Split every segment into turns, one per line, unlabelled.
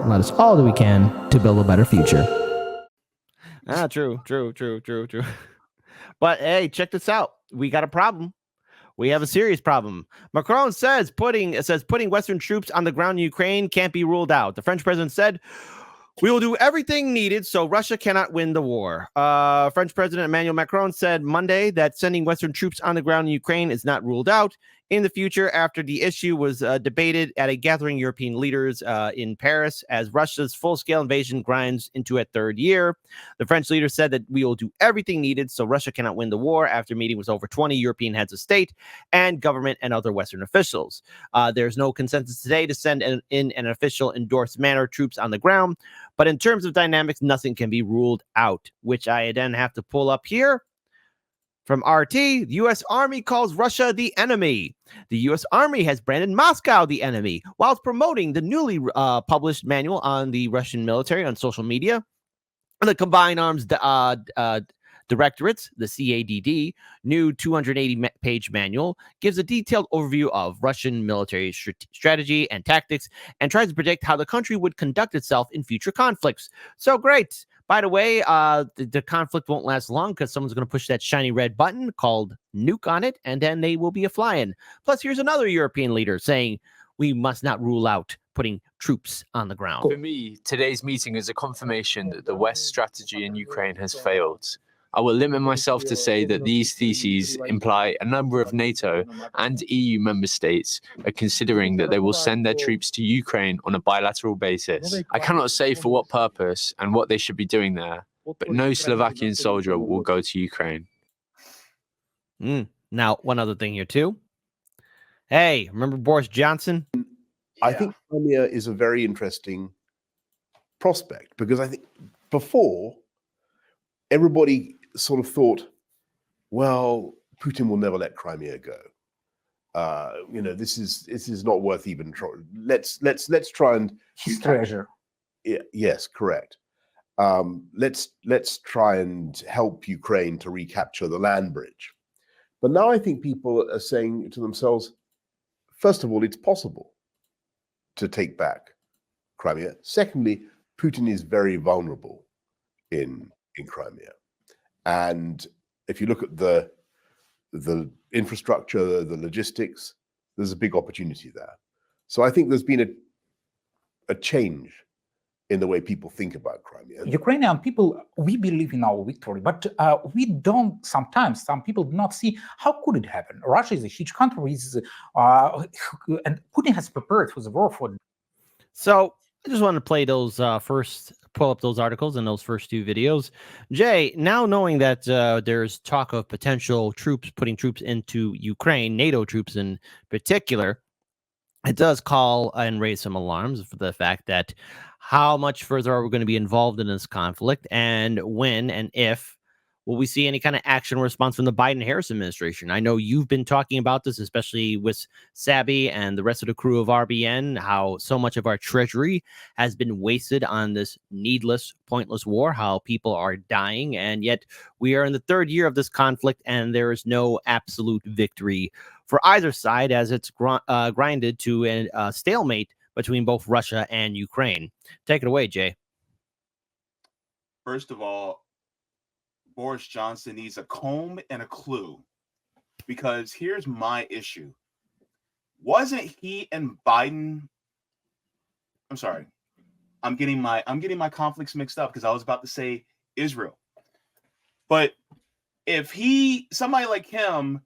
and let us all do we can to build a better future.
True. But hey, check this out. We got a problem. We have a serious problem. Macron says putting Western troops on the ground in Ukraine can't be ruled out. The French president said, "We will do everything needed so Russia cannot win the war." French President Emmanuel Macron said Monday that sending Western troops on the ground in Ukraine is not ruled out in the future after the issue was debated at a gathering European leaders in Paris as Russia's full-scale invasion grinds into a third year. The French leader said that we will do everything needed so Russia cannot win the war after meeting with over 20 European heads of state and government and other Western officials. There's no consensus today to send in an official endorsed manner troops on the ground, but in terms of dynamics, nothing can be ruled out, which I then have to pull up here. From RT, the U.S. Army calls Russia the enemy. The U.S. Army has branded Moscow the enemy while promoting the newly published manual on the Russian military on social media. The Combined Arms Directorate's, the CADD, new 280-page manual gives a detailed overview of Russian military strategy and tactics and tries to predict how the country would conduct itself in future conflicts. So great. By the way, the conflict won't last long because someone's going to push that shiny red button called nuke on it, and then they will be a-flying. Plus, here's another European leader saying we must not rule out putting troops on the ground.
For me, today's meeting is a confirmation that the West's strategy in Ukraine has failed. I will limit myself to say that these theses imply a number of NATO and EU member states are considering that they will send their troops to Ukraine on a bilateral basis. I cannot say for what purpose and what they should be doing there, but no Slovakian soldier will go to Ukraine.
Now, one other thing here, too. Hey, remember Boris Johnson?
I think Crimea is a very interesting prospect because I think before everybody sort of thought, well, Putin will never let Crimea go. This is not worth even trying. Let's try and
his treasure.
Yes, correct. Let's try and help Ukraine to recapture the land bridge. But now I think people are saying to themselves, first of all, it's possible to take back Crimea. Secondly, Putin is very vulnerable in Crimea. And if you look at the infrastructure, the logistics, there's a big opportunity there. So I think there's been a change in the way people think about Crimea.
Ukrainian people, we believe in our victory, but we don't, sometimes some people do not see how could it happen. Russia is a huge country, and Putin has prepared for the war for.
So I just want to play those pull up those articles and those first two videos. Jay, now knowing that there's talk of potential putting troops into Ukraine, NATO troops in particular, it does call and raise some alarms for the fact that how much further are we going to be involved in this conflict, and when and if will we see any kind of action response from the Biden-Harris administration? I know you've been talking about this, especially with Sabby and the rest of the crew of RBN, how so much of our treasury has been wasted on this needless, pointless war, how people are dying, and yet we are in the third year of this conflict, and there is no absolute victory for either side as it's grinded to a stalemate between both Russia and Ukraine. Take it away, Jay.
First of all, Boris Johnson needs a comb and a clue, because here's my issue. Wasn't he and Biden? I'm sorry. I'm getting my conflicts mixed up because I was about to say Israel. But if somebody like him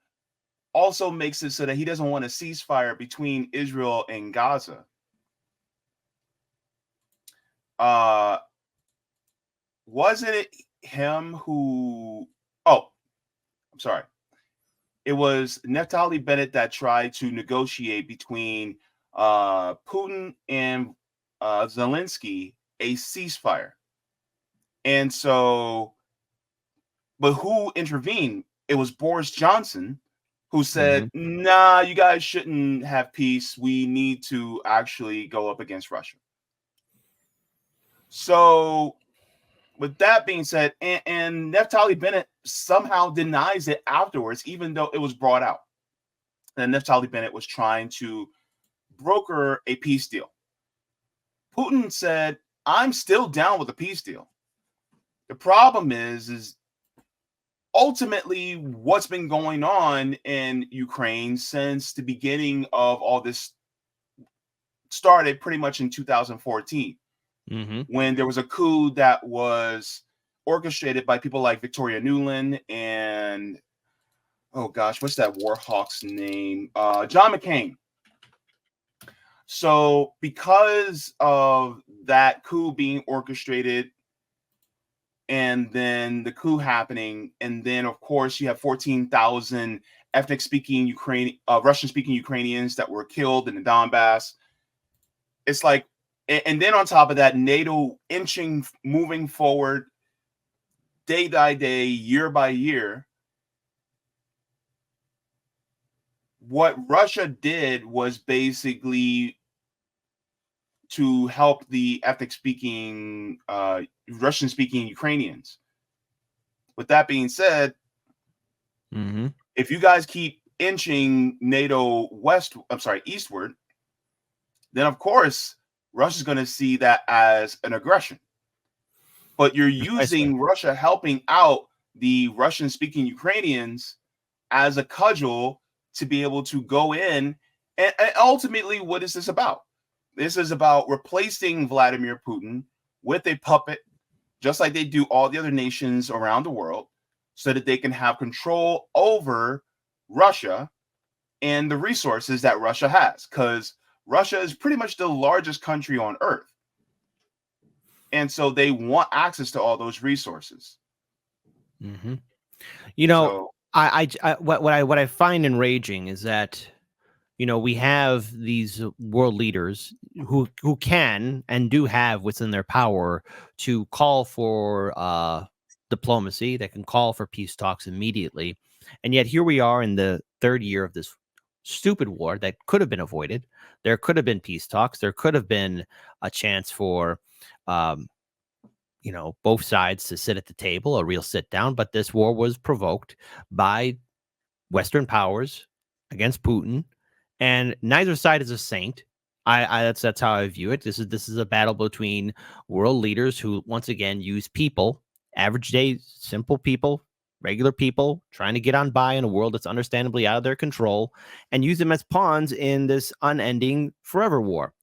also makes it so that he doesn't want a ceasefire between Israel and Gaza, wasn't it him who, I'm sorry. It was Naftali Bennett that tried to negotiate between Putin and Zelensky a ceasefire. And so, but who intervened? It was Boris Johnson who said, nah, you guys shouldn't have peace. We need to actually go up against Russia. So with that being said, and Naftali Bennett somehow denies it afterwards, even though it was brought out. And Naftali Bennett was trying to broker a peace deal. Putin said, I'm still down with a peace deal. The problem is ultimately what's been going on in Ukraine since the beginning of all this started pretty much in 2014, when there was a coup that was orchestrated by people like Victoria Nuland and, oh gosh, what's that war hawk's name? John McCain. So because of that coup being orchestrated, and then the coup happening, and then of course you have 14,000 ethnic-speaking Russian-speaking Ukrainians that were killed in the Donbass. It's like, and then on top of that, NATO moving forward day by day, year by year. What Russia did was basically to help the ethnic-speaking Russian-speaking Ukrainians. With that being said, if you guys keep inching NATO eastward, then of course Russia's going to see that as an aggression. But you're using Russia helping out the Russian-speaking Ukrainians as a cudgel to be able to go in. And ultimately, what is this about? This is about replacing Vladimir Putin with a puppet, just like they do all the other nations around the world, so that they can have control over Russia and the resources that Russia has. Because Russia is pretty much the largest country on earth. And so they want access to all those resources.
You know, what I find enraging is that, you know, we have these world leaders who can and do have within their power to call for diplomacy, that can call for peace talks immediately. And yet here we are in the third year of this stupid war that could have been avoided. There could have been peace talks. There could have been a chance for, you know, both sides to sit at the table, a real sit down. But this war was provoked by Western powers against Putin, and neither side is a saint. That's how I view it. This is a battle between world leaders who, once again, use people, average day, simple people, regular people trying to get on by in a world that's understandably out of their control, and use them as pawns in this unending forever war.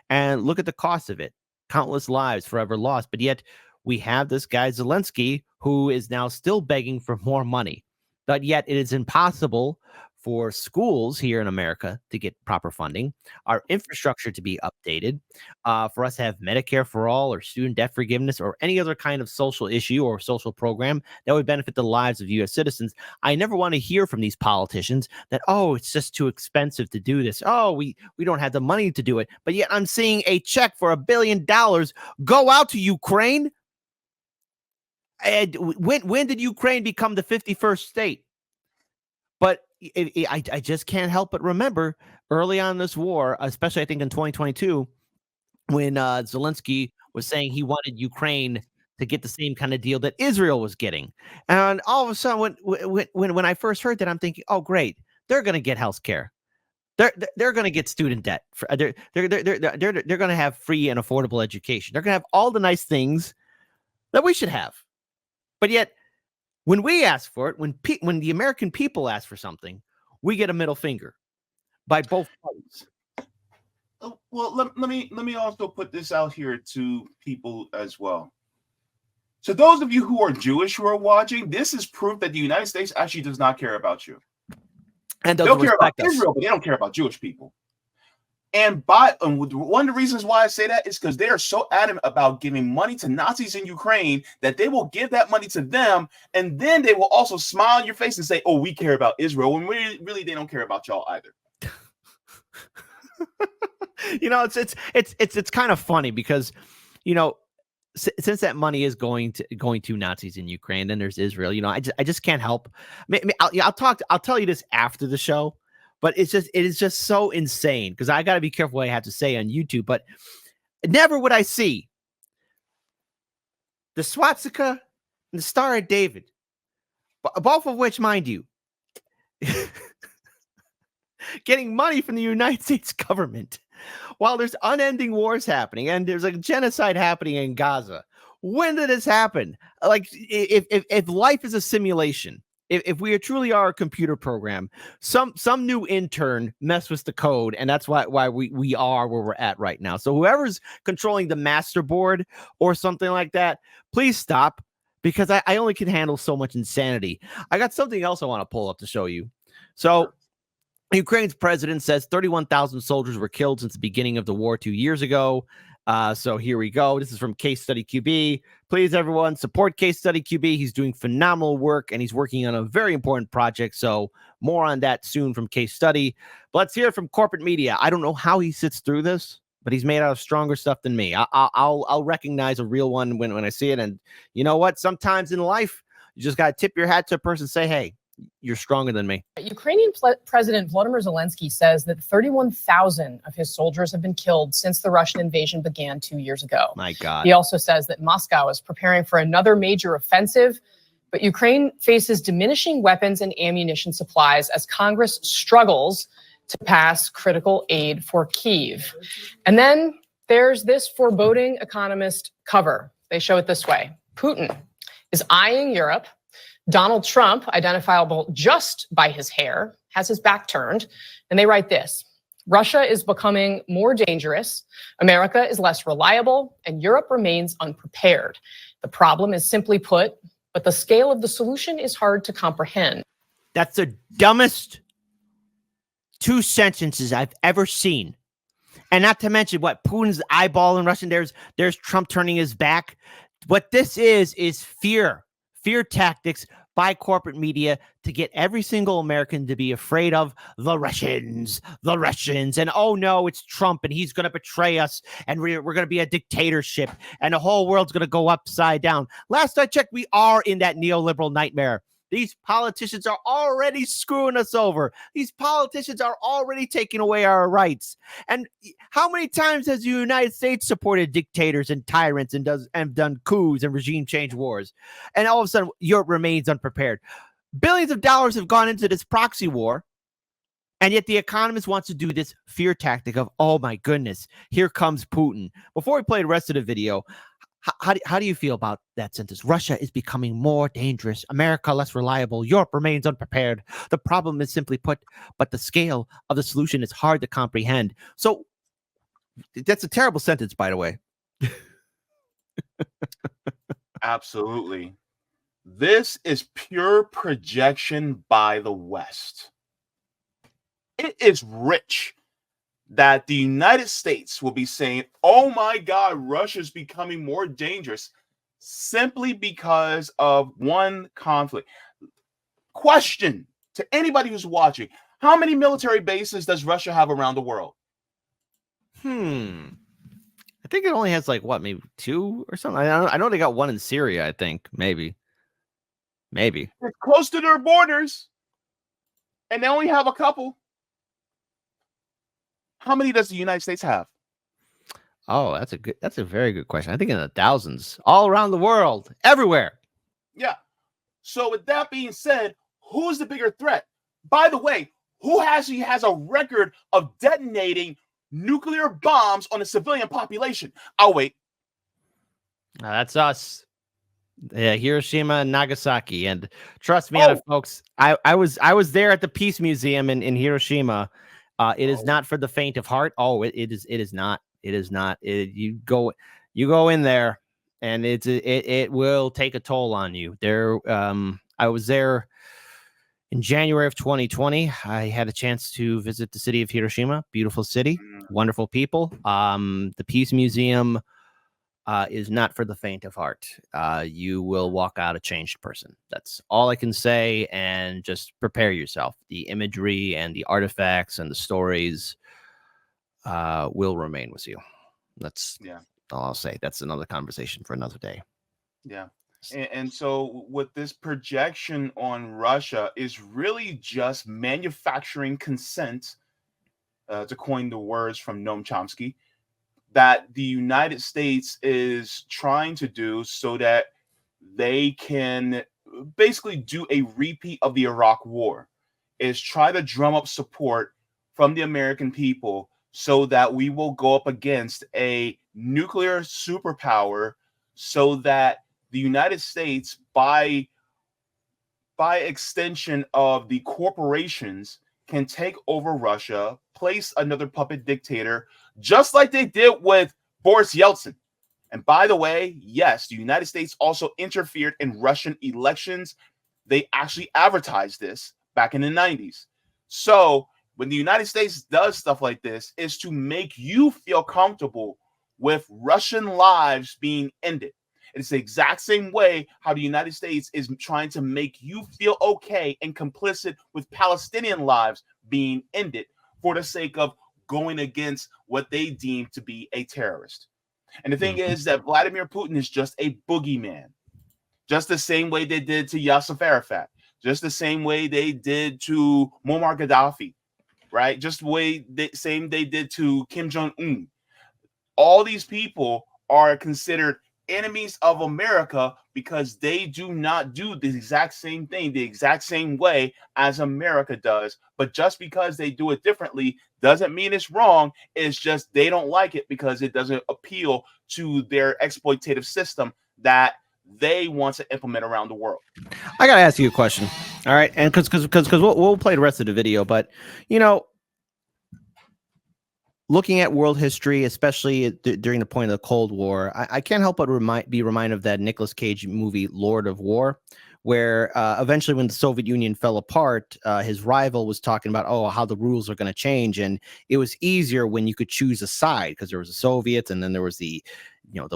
And look at the cost of it. Countless lives forever lost. But yet we have this guy Zelensky who is now still begging for more money. But yet it is impossible for schools here in America to get proper funding, our infrastructure to be updated, for us to have Medicare for all or student debt forgiveness or any other kind of social issue or social program that would benefit the lives of U.S. citizens. I never want to hear from these politicians that, oh, it's just too expensive to do this. Oh, we don't have the money to do it. But yet I'm seeing a check for $1 billion go out to Ukraine. And when did Ukraine become the 51st state? But I just can't help but remember early on in this war, especially I think in 2022, when Zelensky was saying he wanted Ukraine to get the same kind of deal that Israel was getting. And all of a sudden, when I first heard that, I'm thinking, oh, great, they're going to get health care. They're going to get student debt. They're going to have free and affordable education. They're going to have all the nice things that we should have. But yet, when we ask for it, when the American people ask for something, we get a middle finger by both parties.
Well, let me also put this out here to people as well. So those of you who are Jewish who are watching, this is proof that the United States actually does not care about you.
And
they'll care about Israel, but they don't care about Jewish people. And one of the reasons why I say that is because they are so adamant about giving money to Nazis in Ukraine that they will give that money to them, and then they will also smile in your face and say, "Oh, we care about Israel," when really they don't care about y'all either.
You know, it's kind of funny because, you know, since that money is going to Nazis in Ukraine, then there's Israel. You know, I just can't help. I'll tell you this after the show. But it is just so insane because I got to be careful what I have to say on YouTube. But never would I see the swastika and the Star of David, both of which, mind you, getting money from the United States government while there's unending wars happening and there's a genocide happening in Gaza. When did this happen? Like, if life is a simulation, if we truly are a computer program, some new intern messed with the code, and that's why we are where we're at right now. So whoever's controlling the master board or something like that, please stop, because I only can handle so much insanity. I got something else I want to pull up to show you. So Ukraine's president says 31,000 soldiers were killed since the beginning of the war 2 years ago. So here we go. This is from Case Study QB. Please, everyone, support Case Study QB. He's doing phenomenal work, and he's working on a very important project. So more on that soon from Case Study. But let's hear it from corporate media. I don't know how he sits through this, but he's made out of stronger stuff than me. I'll recognize a real one when I see it. And you know what? Sometimes in life, you just got to tip your hat to a person and say, hey, you're stronger than me.
Ukrainian President Volodymyr Zelensky says that 31,000 of his soldiers have been killed since the Russian invasion began 2 years ago.
My God.
He also says that Moscow is preparing for another major offensive, but Ukraine faces diminishing weapons and ammunition supplies as Congress struggles to pass critical aid for Kyiv. And then there's this foreboding economist cover. They show it this way. Putin is eyeing Europe. Donald Trump, identifiable just by his hair, has his back turned, and they write this: Russia is becoming more dangerous, America is less reliable, and Europe remains unprepared. The problem is simply put, but the scale of the solution is hard to comprehend.
That's the dumbest 2 sentences I've ever seen. And not to mention what Putin's eyeballing Russian, there's Trump turning his back. What this is fear tactics by corporate media to get every single American to be afraid of the Russians. And oh no, it's Trump and he's going to betray us and we're going to be a dictatorship and the whole world's going to go upside down. Last I checked, we are in that neoliberal nightmare. These politicians are already screwing us over. These politicians are already taking away our rights. And how many times has the United States supported dictators and tyrants and done coups and regime change wars? And all of a sudden, Europe remains unprepared. Billions of dollars have gone into this proxy war. And yet the economist wants to do this fear tactic of, oh my goodness, here comes Putin. Before we play the rest of the video, how do you feel about that sentence? Russia is becoming more dangerous. America less reliable. Europe remains unprepared. The problem is simply put, but the scale of the solution is hard to comprehend. So that's a terrible sentence, by the way.
Absolutely. This is pure projection by the West. It is rich that the United States will be saying, oh my God, Russia's becoming more dangerous simply because of one conflict. Question to anybody who's watching: how many military bases does Russia have around the world?
I think it only has like what, maybe 2 or something. I know they got one in Syria, I think. Maybe.
It's close to their borders, and they only have a couple. How many does the United States have?
Oh, that's a very good question. I think in the thousands, all around the world, everywhere.
Yeah. So with that being said, who's the bigger threat? By the way, who has a record of detonating nuclear bombs on a civilian population? I'll wait.
That's us. Yeah, Hiroshima and Nagasaki. And trust me, folks, I was there at the Peace Museum in Hiroshima. It is not for the faint of heart. Oh, it is not. It is not. You go in there, and it will take a toll on you. I was there in January of 2020. I had a chance to visit the city of Hiroshima. Beautiful city, wonderful people. The Peace Museum is not for the faint of heart. You will walk out a changed person. That's all I can say. And just prepare yourself. The imagery and the artifacts and the stories will remain with you. That's all I'll say. That's another conversation for another day.
Yeah. And so with this projection on Russia is really just manufacturing consent, to coin the words from Noam Chomsky, that the United States is trying to do so that they can basically do a repeat of the Iraq War, is try to drum up support from the American people so that we will go up against a nuclear superpower, so that the United States, by extension of the corporations, can take over Russia, place another puppet dictator, just like they did with Boris Yeltsin. And by the way, yes, the United States also interfered in Russian elections. They actually advertised this back in the 90s. So when the United States does stuff like this, is to make you feel comfortable with Russian lives being ended. It's the exact same way how the United States is trying to make you feel okay and complicit with Palestinian lives being ended for the sake of going against what they deem to be a terrorist. And the thing is that Vladimir Putin is just a boogeyman, just the same way they did to Yasser Arafat, just the same way they did to Muammar Gaddafi, right? Just the way they did to Kim Jong-un. All these people are considered enemies of America because they do not do the exact same thing the exact same way as America does. But just because they do it differently doesn't mean it's wrong. It's just they don't like it because it doesn't appeal to their exploitative system that they want to implement around the world.
I gotta ask you a question. All right, and because we'll play the rest of the video, but you know, looking at world history, especially during the point of the Cold War, I can't help but be reminded of that Nicolas Cage movie, Lord of War, where eventually when the Soviet Union fell apart, his rival was talking about, how the rules are going to change. And it was easier when you could choose a side because there was the Soviets and then there was the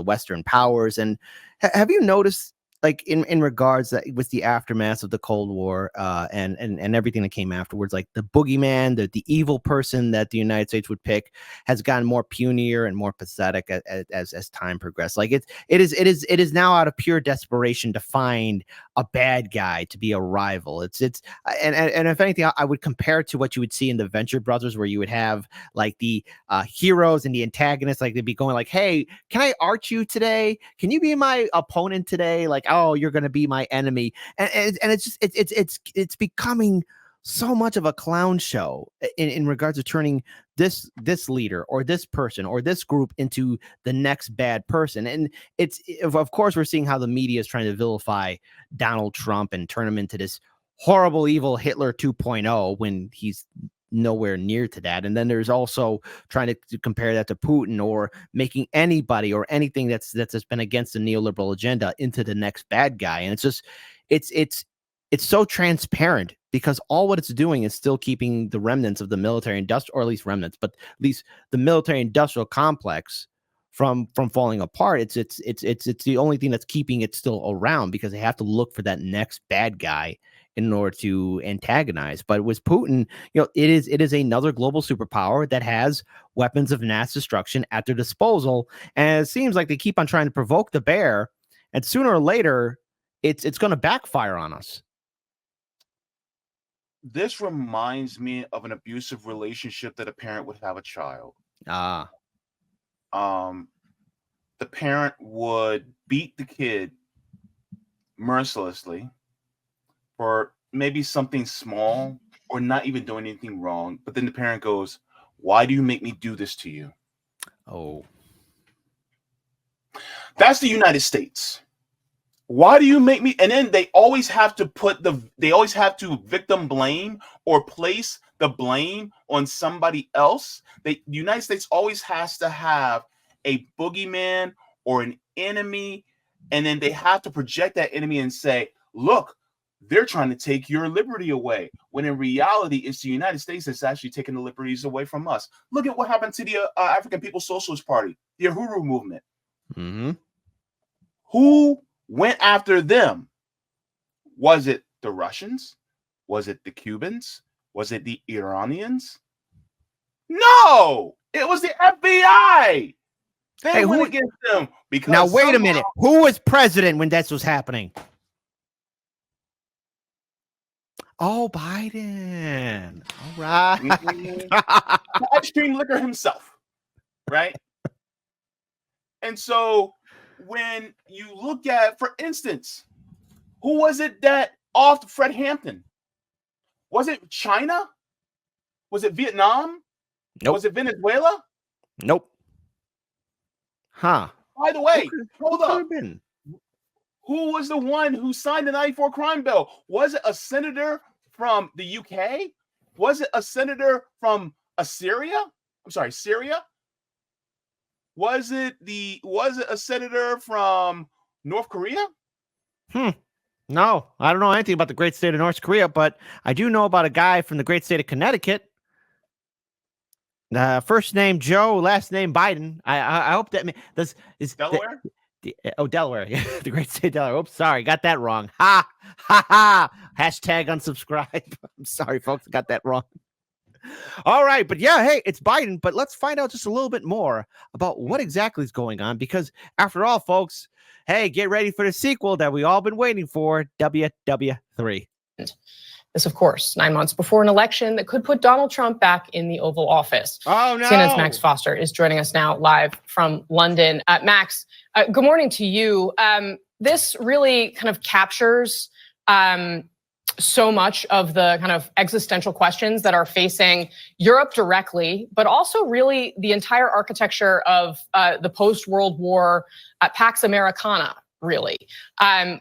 Western powers. And have you noticed, like in regards that with the aftermath of the Cold War and everything that came afterwards, like the boogeyman, the evil person that the United States would pick has gotten more punier and more pathetic as time progressed. Like it is now out of pure desperation to find a bad guy to be a rival. And if anything, I would compare it to what you would see in the Venture Brothers, where you would have like the heroes and the antagonists, like they'd be going like, hey, can I art you today? Can you be my opponent today? Like, oh, you're going to be my enemy. And it's just, it's becoming so much of a clown show in regards to turning this leader or this person or this group into the next bad person. And it's, of course, we're seeing how the media is trying to vilify Donald Trump and turn him into this horrible, evil Hitler 2.0 when he's nowhere near to that. And then there's also trying to compare that to Putin, or making anybody or anything that's been against the neoliberal agenda into the next bad guy. And it's just, it's so transparent, because all what it's doing is still keeping the remnants of the military industrial, or at least remnants, but at least the military industrial complex from falling apart. It's the only thing that's keeping it still around, because they have to look for that next bad guy in order to antagonize. But with Putin, it is another global superpower that has weapons of mass destruction at their disposal, and it seems like they keep on trying to provoke the bear, and sooner or later, it's going to backfire on us.
This reminds me of an abusive relationship that a parent would have a child.
The
parent would beat the kid mercilessly for maybe something small or not even doing anything wrong. But then the parent goes, "Why do you make me do this to you?"
Oh,
that's the United States. Why do you make me? And then they always have to victim blame or place the blame on somebody else. The United States always has to have a boogeyman or an enemy, and then they have to project that enemy and say, look, they're trying to take your liberty away, when in reality, it's the United States that's actually taking the liberties away from us. Look at what happened to the African People's Socialist Party, the Uhuru movement.
Mm-hmm.
Who went after them? Was it the Russians? Was it the Cubans? Was it the Iranians? No, it was the FBI. They went against them because.
Now wait a minute. Who was president when that was happening? Oh, Biden. All right.
Ice cream liquor himself, right? And so when you look at, for instance, who was it that offed Fred Hampton? Was it China? Was it Vietnam?
Nope.
Was it Venezuela?
Nope. Huh.
By the way, hold
Could
up.
have been.
Who was the one who signed the 94 crime bill? Was it a senator from the UK? Was it a senator from Syria? Syria? Was it a senator from North Korea?
No, I don't know anything about the great state of North Korea, but I do know about a guy from the great state of Connecticut. First name Joe, last name Biden. I hope that this is
Delaware?
Delaware. The great state of Delaware. Oops, sorry, got that wrong. Ha ha ha. Hashtag unsubscribe. I'm sorry, folks, got that wrong. All right, but yeah, hey, it's Biden. But let's find out just a little bit more about what exactly is going on, because after all, folks, hey, get ready for the sequel that we all been waiting for, WW3.
This, of course, 9 months before an election that could put Donald Trump back in the Oval Office.
Oh, no.
CNN's Max Foster is joining us now live from London. Max, good morning to you. This really kind of captures so much of the kind of existential questions that are facing Europe directly, but also really the entire architecture of the post-World War Pax Americana, really.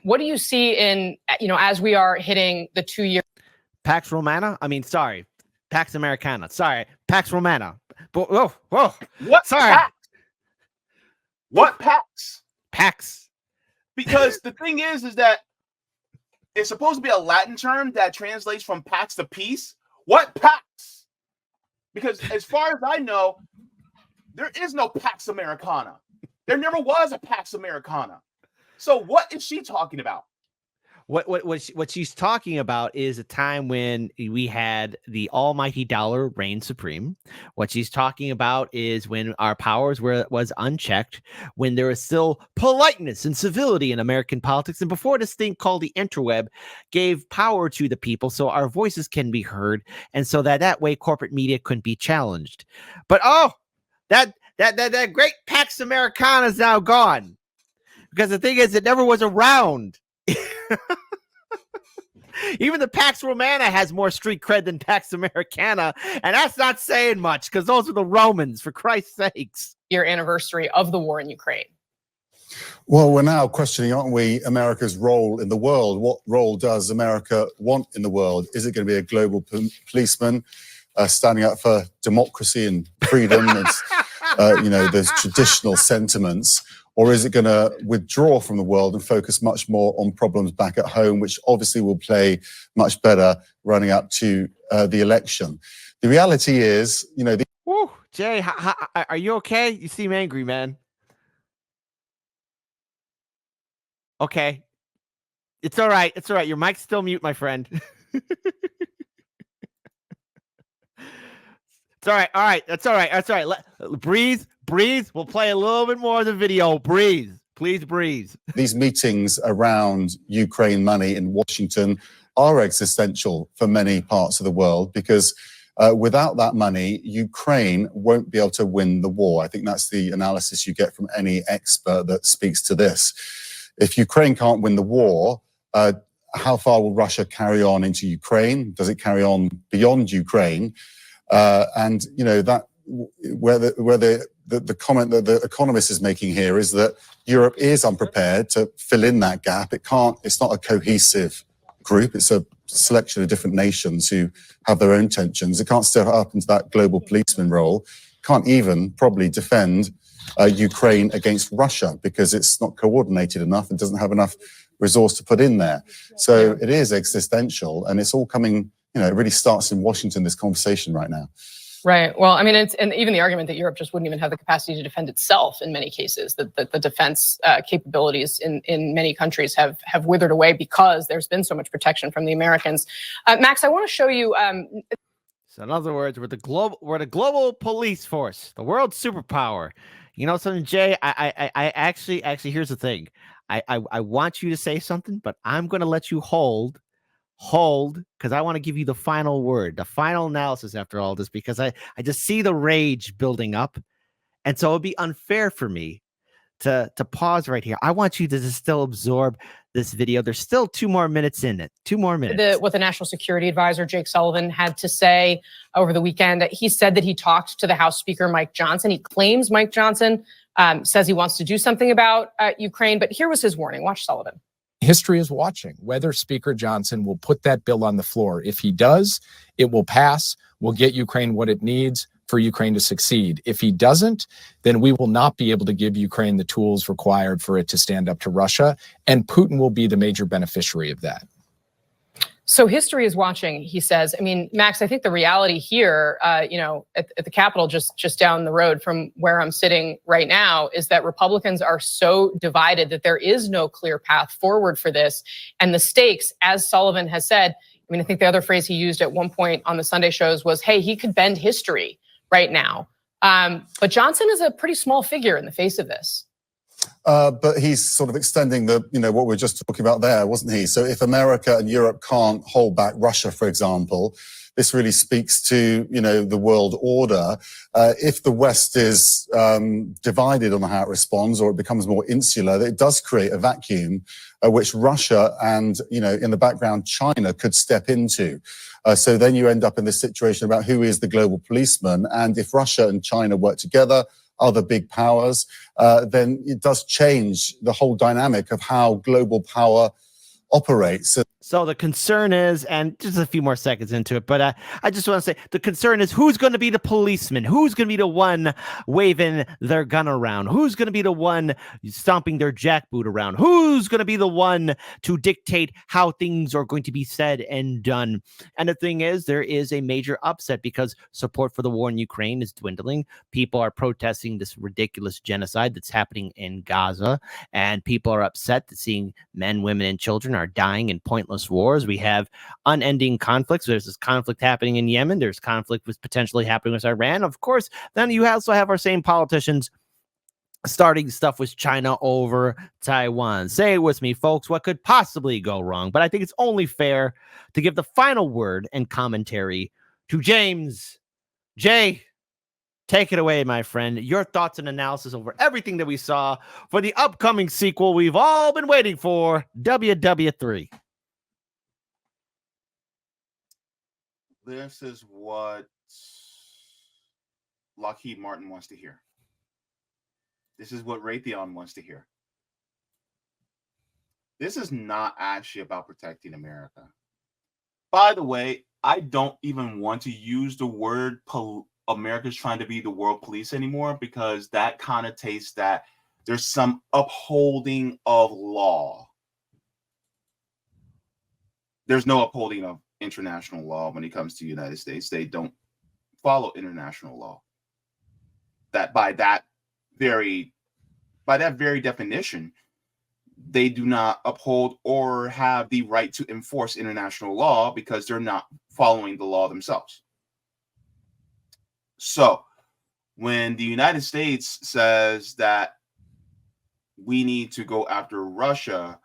What do you see in, as we are hitting the 2-year?
Pax Romana? Pax Americana. Sorry, Pax Romana. Whoa.
What?
Sorry.
Pax? What Pax?
Pax.
Because the thing is that it's supposed to be a Latin term that translates from Pax to peace. What Pax? Because as far as I know, there is no Pax Americana. There never was a Pax Americana. So what is she talking about?
What she's talking about is a time when we had the almighty dollar reign supreme. What she's talking about is when our powers was unchecked, when there was still politeness and civility in American politics, and before this thing called the interweb gave power to the people so our voices can be heard, and so that way corporate media couldn't be challenged. But that great Pax Americana is now gone, because the thing is, it never was around. Even the Pax Romana has more street cred than Pax Americana, and that's not saying much, because those were the Romans, for Christ's sakes.
Year anniversary of the war in Ukraine.
Well, we're now questioning, aren't we, America's role in the world? What role does America want in the world? Is it going to be a global policeman standing up for democracy and freedom, those traditional sentiments? Or is it going to withdraw from the world and focus much more on problems back at home, which obviously will play much better running up to the election? The reality is,
Woo, Jay, are you okay? You seem angry, man. Okay. It's all right. It's all right. Your mic's still mute, my friend. It's all right. All right. That's all right. That's all right. Breathe. We'll play a little bit more of the video. Breathe. Please breathe.
These meetings around Ukraine money in Washington are existential for many parts of the world, because without that money, Ukraine won't be able to win the war. I think that's the analysis you get from any expert that speaks to this. If Ukraine can't win the war, how far will Russia carry on into Ukraine? Does it carry on beyond Ukraine? The comment that the Economist is making here is that Europe is unprepared to fill in that gap. It's not a cohesive group. It's a selection of different nations who have their own tensions. It can't step up into that global policeman role. Can't even probably defend Ukraine against Russia, because it's not coordinated enough and doesn't have enough resource to put in there. So it is existential, and it's all coming, it really starts in Washington, this conversation right now.
Right. Well, and even the argument that Europe just wouldn't even have the capacity to defend itself in many cases, that the defense capabilities in many countries have withered away because there's been so much protection from the Americans. Max, I want to show you.
So in other words, we're the global police force, the world superpower. You know something, Jay? I actually here's the thing. I want you to say something, but I'm going to let you hold, because I want to give you the final word, the final analysis after all this, because I just see the rage building up. And so it'd be unfair for me to pause right here. I want you to just still absorb this video. There's still 2 more minutes in it. 2 more minutes.
What the National Security Advisor, Jake Sullivan, had to say over the weekend. He said that he talked to the House Speaker, Mike Johnson. He claims Mike Johnson says he wants to do something about Ukraine. But here was his warning. Watch Sullivan.
History is watching whether Speaker Johnson will put that bill on the floor. If he does, it will pass. We'll get Ukraine what it needs for Ukraine to succeed. If he doesn't, then we will not be able to give Ukraine the tools required for it to stand up to Russia, and Putin will be the major beneficiary of that.
So history is watching, he says. I mean, Max, I think the reality here, at the Capitol, just down the road from where I'm sitting right now, is that Republicans are so divided that there is no clear path forward for this. And the stakes, as Sullivan has said, I mean, I think the other phrase he used at one point on the Sunday shows was, hey, he could bend history right now. But Johnson is a pretty small figure in the face of this.
But he's sort of extending what we were just talking about there, wasn't he? So if America and Europe can't hold back Russia, for example, this really speaks to, the world order. If the West is divided on how it responds, or it becomes more insular, it does create a vacuum which Russia and, in the background, China could step into. So then you end up in this situation about who is the global policeman. And if Russia and China work together, other big powers, then it does change the whole dynamic of how global power operates.
So the concern is, and just a few more seconds into it, but I just want to say the concern is who's going to be the policeman? Who's going to be the one waving their gun around? Who's going to be the one stomping their jackboot around? Who's going to be the one to dictate how things are going to be said and done? And the thing is, there is a major upset because support for the war in Ukraine is dwindling. People are protesting this ridiculous genocide that's happening in Gaza, and people are upset that seeing men, women, and children are dying in pointless wars. We have unending conflicts. There's this conflict happening in Yemen. There's conflict was potentially happening with Iran. Of course, then you also have our same politicians starting stuff with China over Taiwan. Say it with me, folks. What could possibly go wrong? But I think it's only fair to give the final word and commentary to James. Jay, take it away, my friend. Your thoughts and analysis over everything that we saw for the upcoming sequel we've all been waiting for, WW3.
This is what Lockheed Martin wants to hear. This is what Raytheon wants to hear. This is not actually about protecting America. By the way, I don't even want to use the word America's trying to be the world police anymore, because that connotates that there's some upholding of law. There's no upholding of international law when it comes to the United States. They don't follow international law. That by that very definition, they do not uphold or have the right to enforce international law because they're not following the law themselves. So when the United States says that we need to go after Russia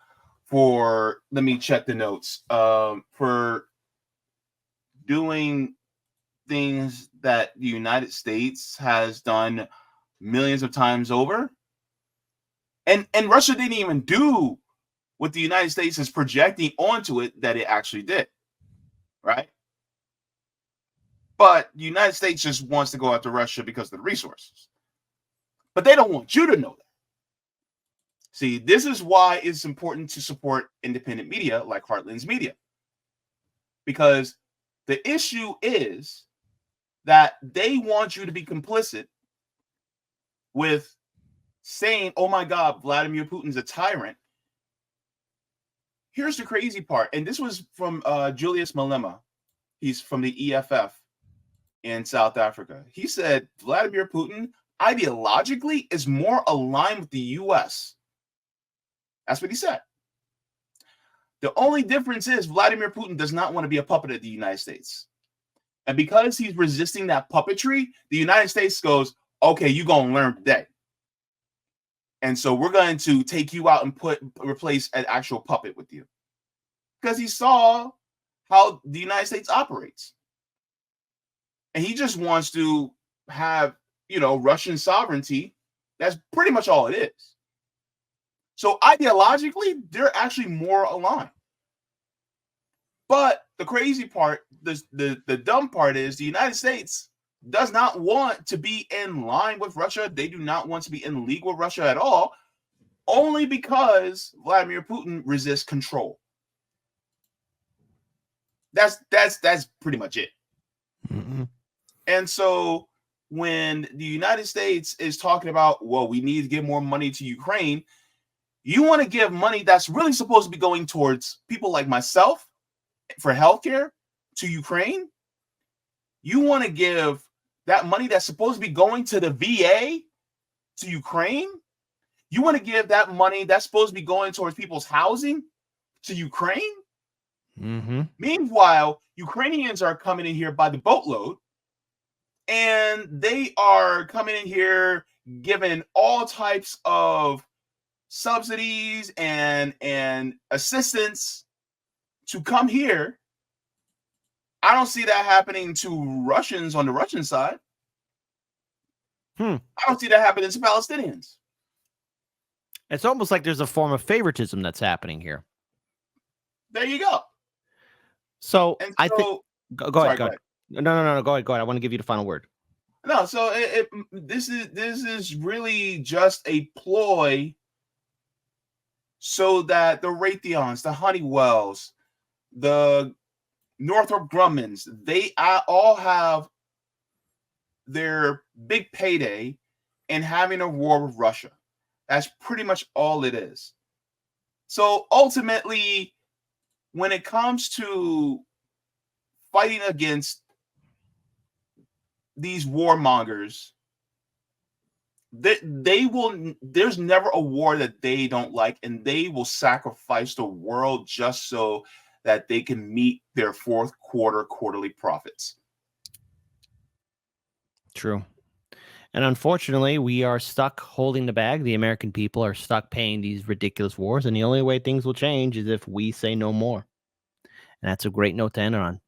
for, let me check the notes, for doing things that the United States has done millions of times over. And Russia didn't even do what the United States is projecting onto it that it actually did, right? But the United States just wants to go after Russia because of the resources. But they don't want you to know that. See, this is why it's important to support independent media like Heartland's Media. Because the issue is that they want you to be complicit with saying, oh my God, Vladimir Putin's a tyrant. Here's the crazy part. And this was from Julius Malema. He's from the EFF in South Africa. He said Vladimir Putin ideologically is more aligned with the US. That's what he said. The only difference is Vladimir Putin does not want to be a puppet of the United States. And because he's resisting that puppetry, the United States goes, okay, you're going to learn today. And so we're going to take you out and replace an actual puppet with you. Because he saw how the United States operates. And he just wants to have, Russian sovereignty. That's pretty much all it is. So ideologically, they're actually more aligned. But the crazy part, the dumb part is the United States does not want to be in line with Russia. They do not want to be in league with Russia at all, only because Vladimir Putin resists control. That's pretty much it.
Mm-hmm.
And so when the United States is talking about, well, we need to give more money to Ukraine, you want to give money that's really supposed to be going towards people like myself for healthcare to Ukraine. You want to give that money that's supposed to be going to the VA to Ukraine. You want to give that money that's supposed to be going towards people's housing to Ukraine.
Mm-hmm.
Meanwhile, Ukrainians are coming in here by the boatload, and they are coming in here given all types of subsidies and assistance to come here. I don't see that happening to Russians on the Russian side. I don't see that happening to Palestinians.
It's almost like there's a form of favoritism that's happening here.
There you go.
So,
And
I think go ahead. No. Go ahead. I want to give you the final word.
No, so this is really just a ploy so that the Raytheons, the Honeywells, the Northrop Grummans, they all have their big payday in having a war with Russia. That's pretty much all it is. So ultimately, when it comes to fighting against these warmongers, they will. There's never a war that they don't like, and they will sacrifice the world just so that they can meet their fourth quarterly profits.
True. And unfortunately, we are stuck holding the bag. The American people are stuck paying these ridiculous wars, and the only way things will change is if we say no more. And that's a great note to end on.